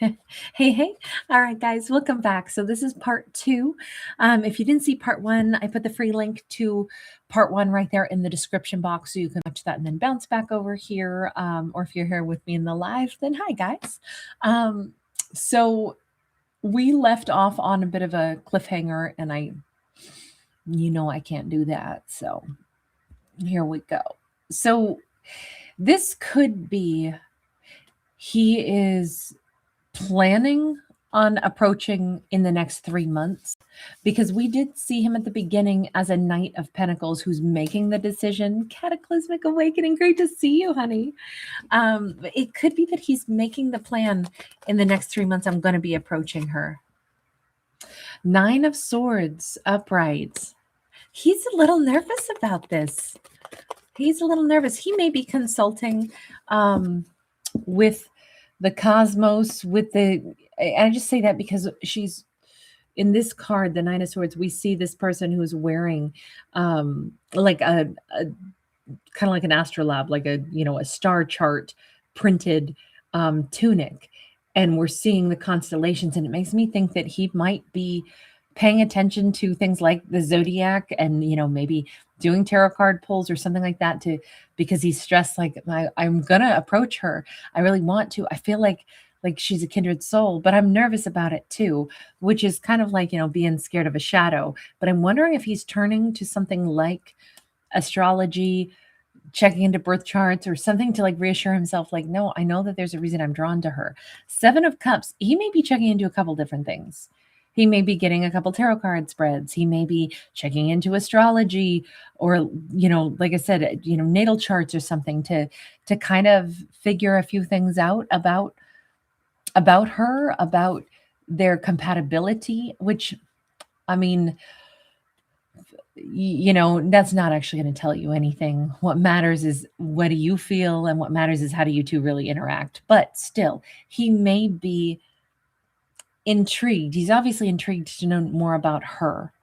Hey, hey. All right, guys, welcome back. So this is part two. If you didn't see part one, I put the free link to part one right there in the description box so you can watch that and then bounce back over here. Or if you're here with me in the live, then hi, guys. So we left off on a bit of a cliffhanger, and I can't do that. So here we go. So this could be he is planning on approaching in the next 3 months, because we did see him at the beginning as a Knight of Pentacles who's making the decision. Cataclysmic awakening, great to see you, honey. It could be that he's making the plan in the next 3 months. I'm going to be approaching her. 9 of Swords upright. He's a little nervous about this. He's a little nervous. He may be consulting with the cosmos, with the, I just say that because she's in this card, the 9 of Swords. We see this person who's wearing like a kind of like an astrolabe, like a star chart printed tunic, and we're seeing the constellations, and it makes me think that he might be paying attention to things like the zodiac, and maybe doing tarot card pulls or something like that, because he's stressed, like, I'm gonna approach her. I really want to. I feel like she's a kindred soul, but I'm nervous about it too, which is kind of like, being scared of a shadow. But I'm wondering if he's turning to something like astrology, checking into birth charts or something to like reassure himself, like, no, I know that there's a reason I'm drawn to her. 7 of Cups, he may be checking into a couple different things. He may be getting a couple tarot card spreads. He may be checking into astrology, or, like I said, natal charts or something to kind of figure a few things out about her, about their compatibility, which, I mean, that's not actually going to tell you anything. What matters is, what do you feel? And what matters is, how do you two really interact? But still, he may be intrigued. He's obviously intrigued to know more about her.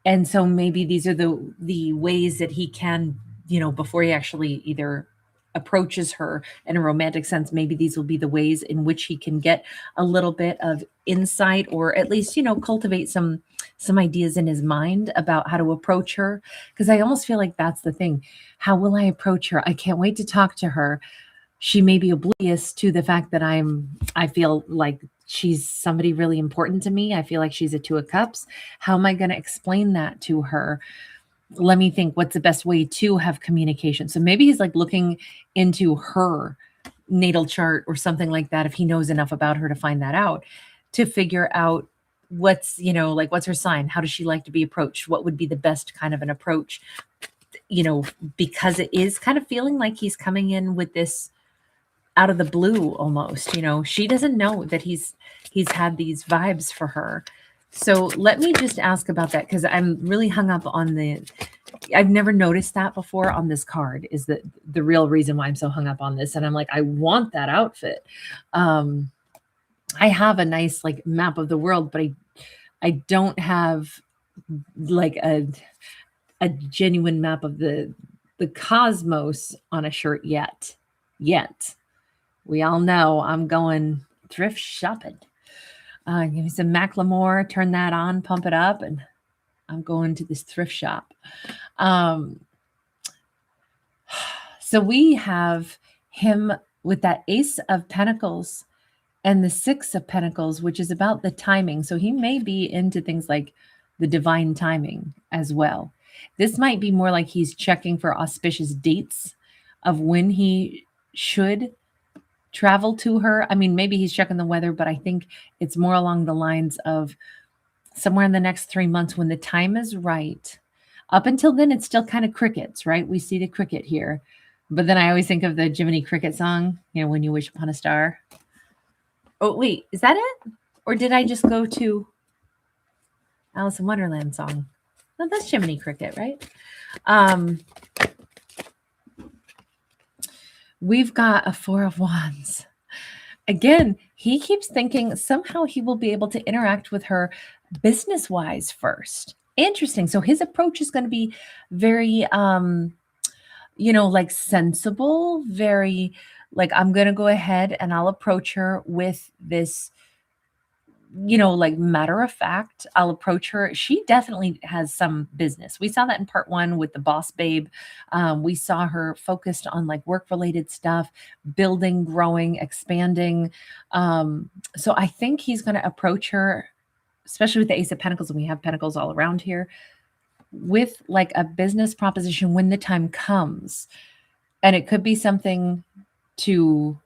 And so maybe these are the ways that he can, before he actually either approaches her in a romantic sense, maybe these will be the ways in which he can get a little bit of insight, or at least, cultivate some ideas in his mind about how to approach her. Because I almost feel like that's the thing. How will I approach her? I can't wait to talk to her. She may be oblivious to the fact that I feel like she's somebody really important to me. I feel like she's a 2 of Cups. How am I going to explain that to her? Let me think, what's the best way to have communication? So maybe he's like looking into her natal chart or something like that, if he knows enough about her to find that out, to figure out what's her sign? How does she like to be approached? What would be the best kind of an approach? Because it is kind of feeling like he's coming in with this out of the blue almost. She doesn't know that he's had these vibes for her. So let me just ask about that, because I'm really hung up on I've never noticed that before on this card, is that the real reason why I'm so hung up on this. And I'm like, I want that outfit. I have a nice like map of the world, but I don't have like a genuine map of the cosmos on a shirt yet. We all know I'm going thrift shopping. Give me some Macklemore, turn that on, pump it up, and I'm going to this thrift shop. So we have him with that Ace of Pentacles and the 6 of Pentacles, which is about the timing. So he may be into things like the divine timing as well. This might be more like he's checking for auspicious dates of when he should travel to her. I mean, maybe he's checking the weather, but I think it's more along the lines of somewhere in the next 3 months when the time is right. Up until then, it's still kind of crickets, right? We see the cricket here. But then I always think of the Gemini cricket song, When You Wish Upon a Star. Oh, wait, is that it? Or did I just go to Alice in Wonderland song? No, that's Gemini cricket, right? We've got a 4 of Wands. Again, he keeps thinking somehow he will be able to interact with her business-wise first. Interesting. So his approach is going to be very, like sensible, very like, I'm going to go ahead and I'll approach her with this, like matter of fact. I'll approach her. She definitely has some business. We saw that in part one with the boss babe. We saw her focused on like work related stuff, building, growing, expanding. So I think he's going to approach her, especially with the Ace of Pentacles, and we have Pentacles all around here, with like a business proposition when the time comes. And it could be something to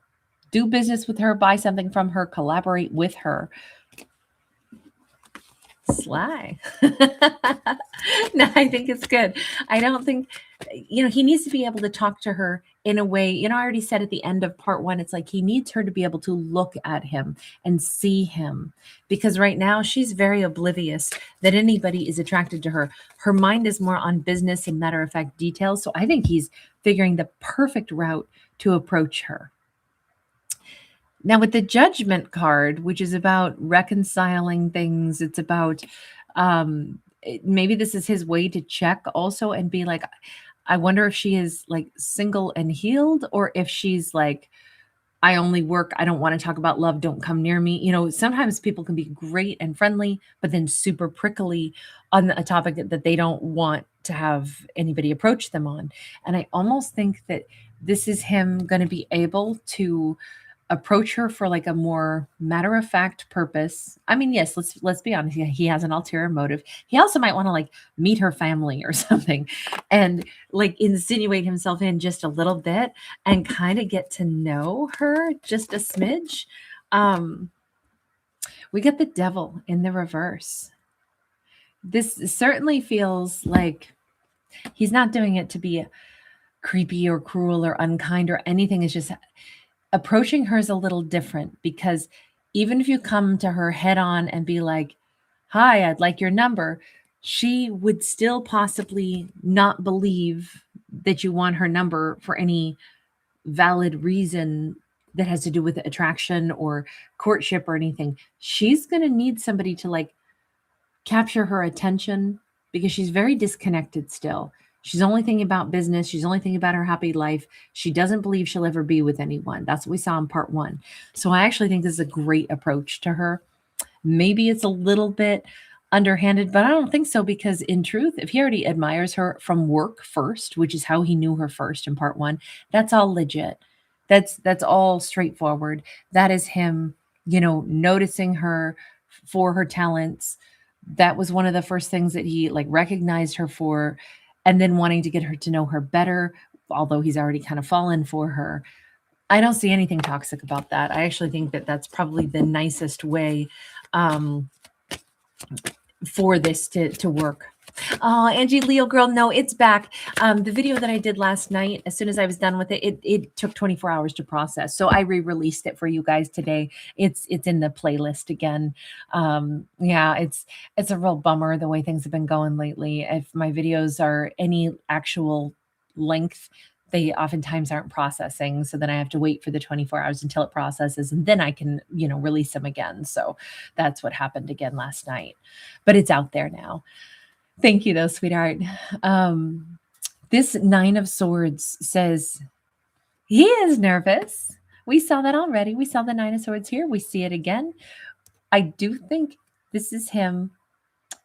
do business with her, buy something from her, collaborate with her. Sly. No, I think it's good. I don't think, he needs to be able to talk to her in a way, I already said at the end of part one, it's like he needs her to be able to look at him and see him, because right now she's very oblivious that anybody is attracted to her. Her mind is more on business and matter of fact details. So I think he's figuring the perfect route to approach her. Now with the Judgment card, which is about reconciling things, it's about maybe this is his way to check also and be like, I wonder if she is like single and healed, or if she's like, I only work, I don't want to talk about love, don't come near me. Sometimes people can be great and friendly, but then super prickly on a topic that they don't want to have anybody approach them on. And I almost think that this is him going to be able to approach her for like a more matter-of-fact purpose. I mean, yes, let's be honest. He has an ulterior motive. He also might want to like meet her family or something and like insinuate himself in just a little bit and kind of get to know her just a smidge. We get the Devil in the reverse. This certainly feels like he's not doing it to be creepy or cruel or unkind or anything. It's just approaching her is a little different, because even if you come to her head on and be like, hi, I'd like your number, she would still possibly not believe that you want her number for any valid reason that has to do with attraction or courtship or anything. She's going to need somebody to like capture her attention, because she's very disconnected still. She's only thinking about business. She's only thinking about her happy life. She doesn't believe she'll ever be with anyone. That's what we saw in part one. So I actually think this is a great approach to her. Maybe it's a little bit underhanded, but I don't think so, because in truth, if he already admires her from work first, which is how he knew her first in part one, that's all legit. That's all straightforward. That is him, noticing her for her talents. That was one of the first things that he like recognized her for, and then wanting to get her to know her better, although he's already kind of fallen for her. I don't see anything toxic about that. I actually think that that's probably the nicest way for this to work. Oh, Angie, Leo girl, no, it's back. The video that I did last night, as soon as I was done with it, it took 24 hours to process. So I re-released it for you guys today. It's in the playlist again. Yeah, it's a real bummer the way things have been going lately. If my videos are any actual length, they oftentimes aren't processing. So then I have to wait for the 24 hours until it processes, and then I can, release them again. So that's what happened again last night, but it's out there now. Thank you, though, sweetheart. This Nine of Swords says he is nervous. We saw that already. We saw the Nine of Swords here. We see it again. I do think this is him.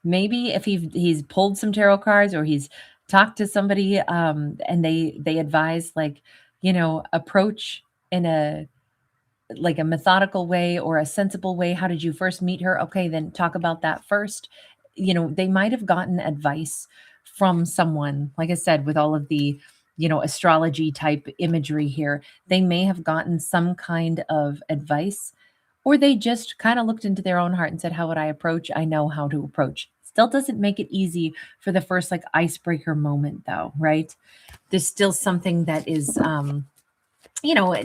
Maybe if he's pulled some tarot cards, or he's talked to somebody and they advise like, approach in a methodical way or a sensible way. How did you first meet her? Okay, then talk about that first. They might have gotten advice from someone, like I said, with all of the, astrology type imagery here. They may have gotten some kind of advice, or they just kind of looked into their own heart and said, how would I approach? I know how to approach. Still doesn't make it easy for the first like icebreaker moment though, right? There's still something that is,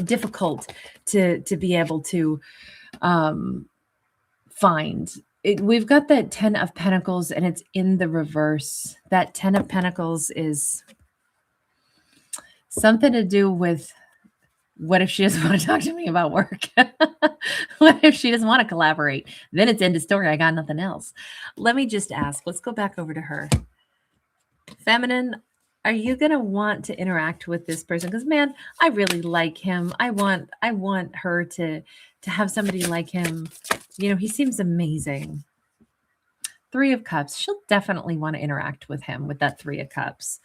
difficult to be able to find. We've got that 10 of Pentacles and it's in the reverse. That 10 of Pentacles is something to do with, what if she doesn't want to talk to me about work? What if she doesn't want to collaborate? Then it's end of story. I got nothing else. Let me just ask. Let's go back over to her. Feminine, Are you going to want to interact with this person? Because man, I really like him. I want her to have somebody like him. You know, he seems amazing. Three of Cups. She'll definitely want to interact with him with that Three of Cups.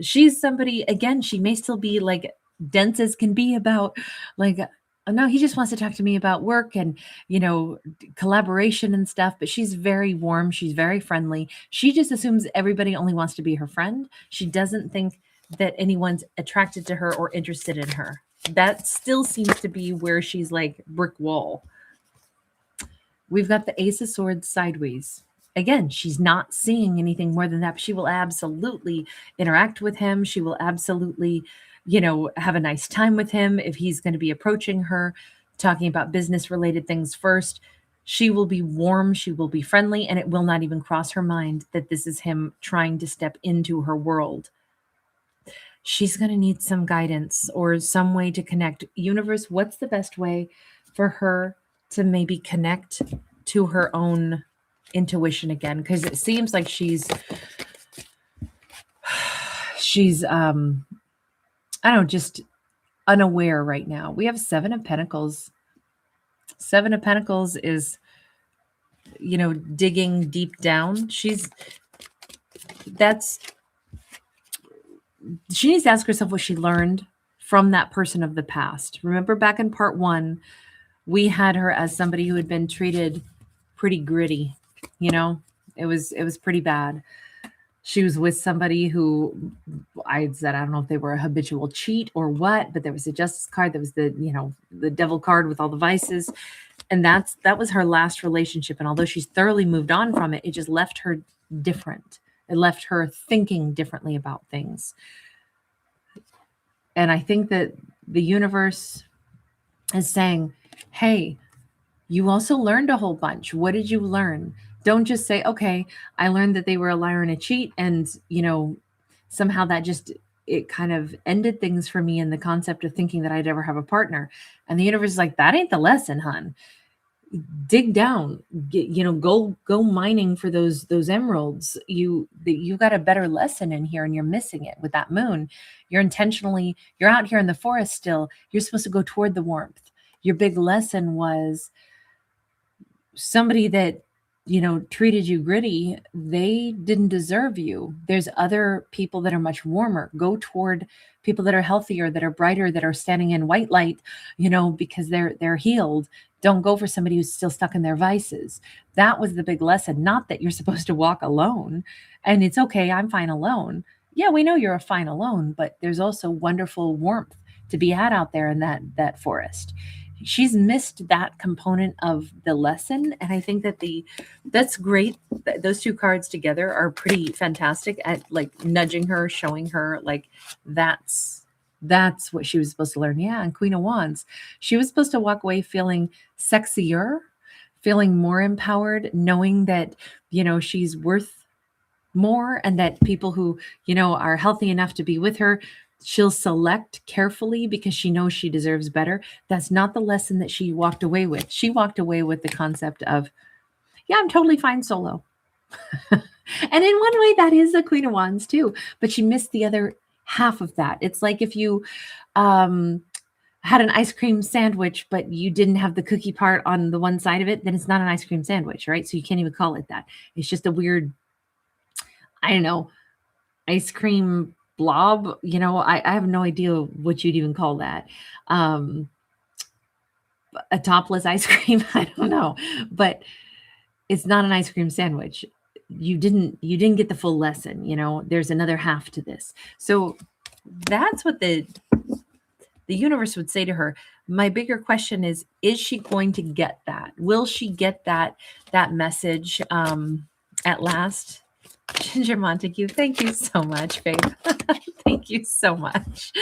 She's somebody, again, she may still be like dense as can be about like, oh, no, he just wants to talk to me about work and, you know, collaboration and stuff, but she's very warm. She's very friendly. She just assumes everybody only wants to be her friend. She doesn't think that anyone's attracted to her or interested in her. That still seems to be where she's like brick wall. We've got the Ace of Swords sideways. Again, she's not seeing anything more than that. But she will absolutely interact with him. She will absolutely, you know, have a nice time with him. If he's going to be approaching her, talking about business related things first, she will be warm. She will be friendly. And it will not even cross her mind that this is him trying to step into her world. She's going to need some guidance or some way to connect. Universe, what's the best way for her to maybe connect to her own intuition again? Because it seems like she's I don't know, just unaware right now. We have Seven of Pentacles. Seven of Pentacles is, you know, digging deep down. She needs to ask herself what she learned from that person of the past. Remember back in part 1, we had her as somebody who had been treated pretty gritty. You know, it was pretty bad. She was with somebody who I said, I don't know if they were a habitual cheat or what, but there was a justice card. There was the, you know, the devil card with all the vices. And that was her last relationship. And although she's thoroughly moved on from it, it just left her different. It left her thinking differently about things. And I think that the universe is saying, hey, you also learned a whole bunch. What did you learn? Don't just say, okay, I learned that they were a liar and a cheat. And, you know, somehow that just, it kind of ended things for me in the concept of thinking that I'd ever have a partner. And the universe is like, that ain't the lesson, hun. Dig down, go mining for those emeralds. You got a better lesson in here and you're missing it with that moon. You're out here in the forest still. You're supposed to go toward the warmth. Your big lesson was somebody that, you know, treated you gritty. They didn't deserve you. There's other people that are much warmer. Go toward people that are healthier, that are brighter, that are standing in white light, you know, because they're healed. Don't go for somebody who's still stuck in their vices. That was the big lesson. Not that you're supposed to walk alone and it's okay, I'm fine alone. Yeah, we know you're fine alone, but there's also wonderful warmth to be had out there in that forest. She's missed that component of the lesson. And I think that that's great. Those two cards together are pretty fantastic at like nudging her, showing her like that's what she was supposed to learn. Yeah. And Queen of Wands, she was supposed to walk away feeling sexier, feeling more empowered, knowing that, you know, she's worth more and that people who, you know, are healthy enough to be with her, she'll select carefully because she knows she deserves better. That's not the lesson that she walked away with. She walked away with the concept of, yeah, I'm totally fine solo. And in one way, that is the Queen of Wands too, but she missed the other half of that. It's like if you had an ice cream sandwich, but you didn't have the cookie part on the one side of it, then it's not an ice cream sandwich, right? So you can't even call it that. It's just a weird, I don't know, ice cream blob. You know, I have no idea what you'd even call that. A topless ice cream. I don't know, but it's not an ice cream sandwich. You didn't get the full lesson. You know, there's another half to this. So that's what the universe would say to her. My bigger question is she going to get that? Will she get that message at last? Ginger Montague, thank you so much, babe. Thank you so much.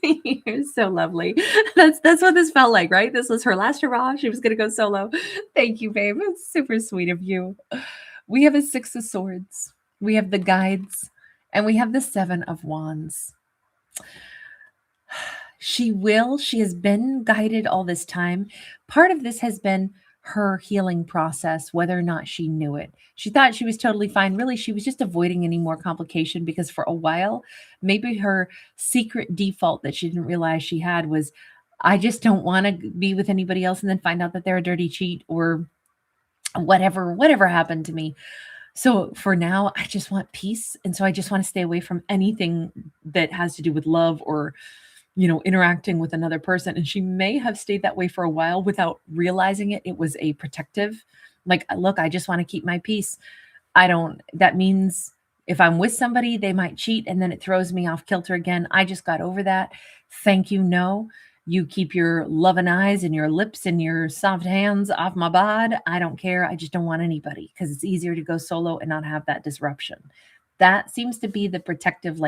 You're so lovely. That's what this felt like, right? This was her last hurrah. She was going to go solo. Thank you, babe. It's super sweet of you. We have a Six of Swords. We have the Guides. And we have the Seven of Wands. She has been guided all this time. Part of this has been her healing process, whether or not she knew it. She thought she was totally fine. Really, she was just avoiding any more complication because for a while, maybe her secret default that she didn't realize she had was, I just don't want to be with anybody else and then find out that they're a dirty cheat or whatever happened to me. So for now, I just want peace. And so I just want to stay away from anything that has to do with love or, interacting with another person. And she may have stayed that way for a while without realizing it. It was a protective, like, look, I just want to keep my peace. That means if I'm with somebody, they might cheat and then it throws me off kilter again. I just got over that. Thank you. No, you keep your loving eyes and your lips and your soft hands off my bod. I don't care. I just don't want anybody because it's easier to go solo and not have that disruption. That seems to be the protective,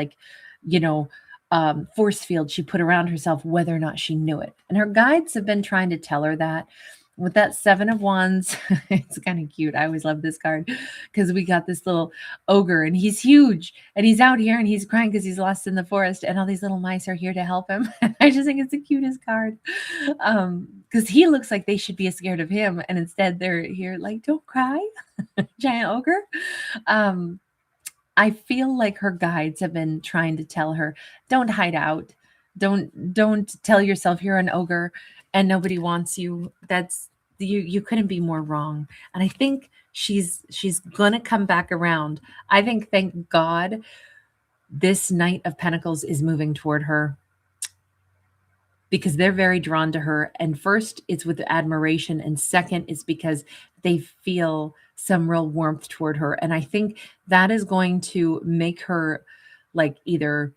force field she put around herself, whether or not she knew it. And her guides have been trying to tell her that. With that 7 of Wands, it's kind of cute. I always love this card because we got this little ogre and he's huge and he's out here and he's crying because he's lost in the forest and all these little mice are here to help him. I just think it's the cutest card because he looks like they should be scared of him and instead they're here like, don't cry, giant ogre. I feel like her guides have been trying to tell her, don't hide out. Don't tell yourself you're an ogre and nobody wants you. That's you couldn't be more wrong. And I think she's gonna come back around. I think, thank God, this Knight of Pentacles is moving toward her because they're very drawn to her. And first, it's with admiration. And second, it's because they feel some real warmth toward her. And I think that is going to make her like either,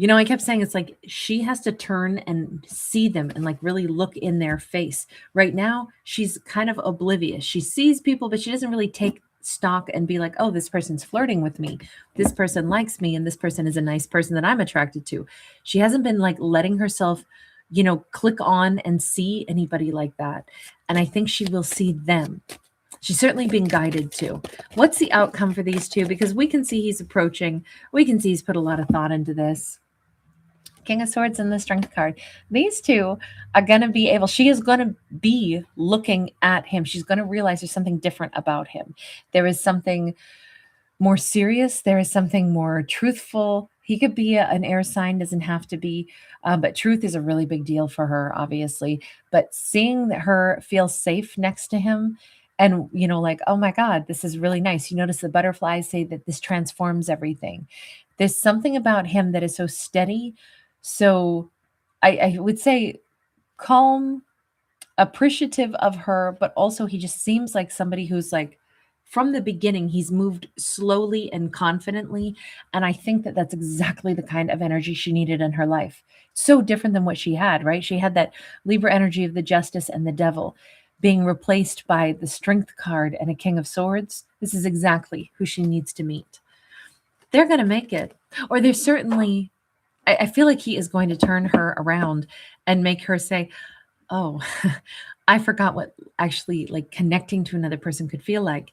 I kept saying it's like she has to turn and see them and like really look in their face. Right now, she's kind of oblivious. She sees people, but she doesn't really take stock and be like, oh, this person's flirting with me. This person likes me. And this person is a nice person that I'm attracted to. She hasn't been like letting herself, click on and see anybody like that. And I think she will see them. She's certainly being guided to. What's the outcome for these two? Because we can see he's approaching. We can see he's put a lot of thought into this. King of Swords and the Strength card. These two are going to be able, she is going to be looking at him. She's going to realize there's something different about him. There is something more serious. There is something more truthful. He could be an air sign, doesn't have to be, but truth is a really big deal for her, obviously. But seeing that her feel safe next to him and, like, oh my God, this is really nice. You notice the butterflies say that this transforms everything. There's something about him that is so steady. So I would say calm, appreciative of her, but also he just seems like somebody who's like, from the beginning, he's moved slowly and confidently. And I think that that's exactly the kind of energy she needed in her life. So different than what she had, right? She had that Libra energy of the Justice and the Devil being replaced by the Strength card and a King of Swords. This is exactly who she needs to meet. They're going to make it. Or they're certainly, I feel like he is going to turn her around and make her say, oh, I forgot what actually like connecting to another person could feel like.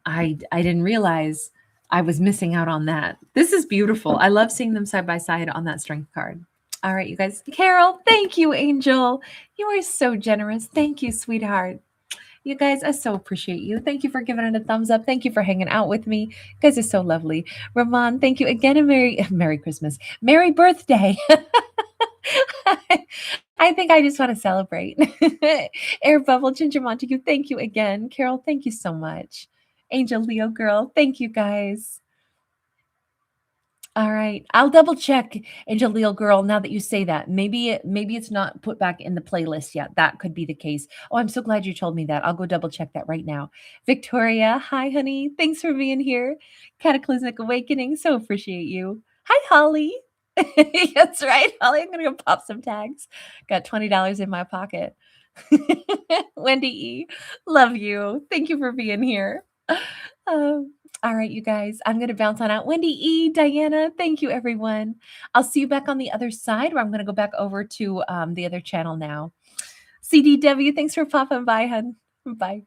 I didn't realize I was missing out on that. This is beautiful. I love seeing them side by side on that Strength card. All right, you guys. Carol, thank you, Angel. You are so generous. Thank you, sweetheart. You guys, I so appreciate you. Thank you for giving it a thumbs up. Thank you for hanging out with me. You guys are so lovely. Ramon, thank you again, and Merry Christmas. Merry birthday. I think I just want to celebrate. Air Bubble, Ginger Montague, thank you again. Carol, thank you so much. Angel Leo Girl, thank you guys. All right. I'll double check, Angel Leo Girl, now that you say that. Maybe it's not put back in the playlist yet. That could be the case. Oh, I'm so glad you told me that. I'll go double check that right now. Victoria, hi, honey. Thanks for being here. Cataclysmic Awakening, so appreciate you. Hi, Holly. That's right, Holly. I'm going to go pop some tags. Got $20 in my pocket. Wendy E, love you. Thank you for being here. All right, you guys, I'm going to bounce on out. Wendy E, Diana, thank you, everyone. I'll see you back on the other side where I'm going to go back over to the other channel now. CDW, thanks for popping by, hun. Bye.